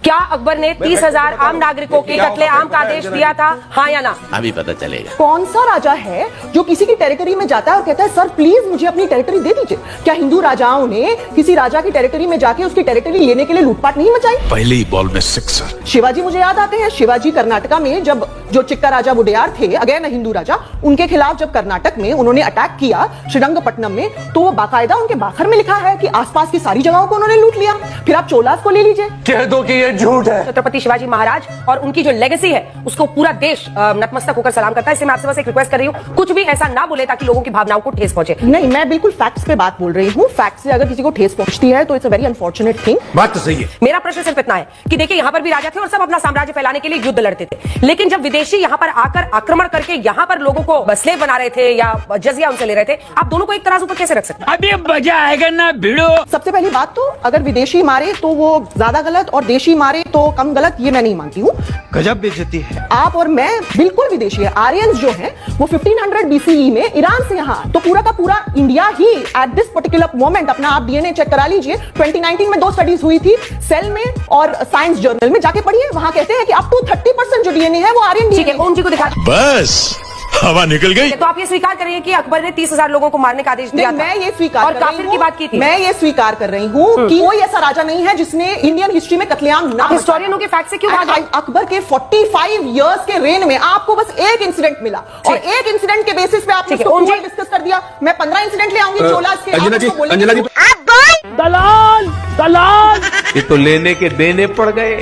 क्या अकबर ने 30,000 आम नागरिकों के कत्लेआम का आदेश दिया था, हाँ या ना? अभी पता चलेगा। कौन सा राजा है जो किसी की टेरिटरी में जाता है और कहता है सर प्लीज मुझे अपनी टेरिटरी दे दीजिए? क्या हिंदू राजाओं ने किसी राजा की टेरिटरी में जाके उसकी टेरिटरी लेने के लिए लूटपाट नहीं मचाई? पहले ही बॉल में सिक्सर। शिवाजी मुझे याद आते हैं। शिवाजी कर्नाटका में जब जो चिक्का राजा वुडेयार थे, अगेन हिंदू राजा, उनके खिलाफ जब कर्नाटक में उन्होंने अटैक किया श्रीरंगपट्टनम में, तो वो बाकायदा उनके बाखर में लिखा है कि आसपास की सारी जगहों को उन्होंने लूट लिया। फिर आप चोलास को ले लीजिए, कह दो कि ये झूठ है। छत्रपति शिवाजी महाराज और उनकी जो लेगेसी है उसको पूरा देश नतमस्तक होकर सलाम करता है। इसलिए मैं आपसे बस एक रिक्वेस्ट कर रही हूँ, कुछ भी ऐसा ना बोले ताकि लोगों की भावनाओं को ठेस पहुंचे। नहीं, मैं बिल्कुल फैक्ट्स पे बात बोल रही हूँ। फैक्ट्स से अगर किसी को ठेस पहुंचती है तो it's a very unfortunate thing. बात तो सही है। मेरा प्रश्न सिर्फ इतना है कि देखिए यहाँ पर भी राजा थे और सब अपना साम्राज्य फैलाने के लिए युद्ध लड़ते थे, लेकिन जब विदेशी यहाँ पर आकर आक्रमण करके यहाँ पर लोगों को स्लेव बना रहे थे या जजिया उनसे ले रहे थे, आप दोनों को एक तराजू पर कैसे रख सकते हैं? अभी मजा आएगा ना भिड़ो। सबसे पहली बात तो अगर विदेशी मारे तो वो ज्यादा गलत और देशी मारे तो कम गलत, ये मैं नहीं मानती हूँ। गजब बेइज्जती है। आप और मैं बिल्कुल विदेशी है। आर्यंस जो हैं वो 1500 BCE में ईरान से यहाँ, तो पूरा का पूरा India he at this particular moment, अपना आप डीएनए चेक करा लीजिए। 2019 में 2 स्टडीज हुई थी, सेल में और साइंस जर्नल में, जाके पढ़िए। वहां कहते हैं कि अप टू 30% जो डीएनए है वो आर्यन ठीक है, ओम जी को दिखा। बस हवा निकल गई। तो आप ये स्वीकार कर रही हैं कि अकबर ने 30,000 लोगों को मारने का आदेश दिया था? मैं ये स्वीकार और कर काफिर रही की हूँ, बात की थी। मैं ये स्वीकार कर रही हूँ कि कोई ऐसा राजा नहीं है जिसने इंडियन हिस्ट्री में कत्लेआम ना। हिस्टोरियनों के फैक्ट से क्यों भाग गए? अकबर के 45 इयर्स के रेन में आपको बस एक इंसिडेंट मिला और एक इंसिडेंट के बेसिस पे आपने डिस्कस कर दिया। मैं 15 इंसिडेंट ले आऊंगी चोलास के। अंजना जी दलाल दलाल ये तो लेने के देने पड़ गए।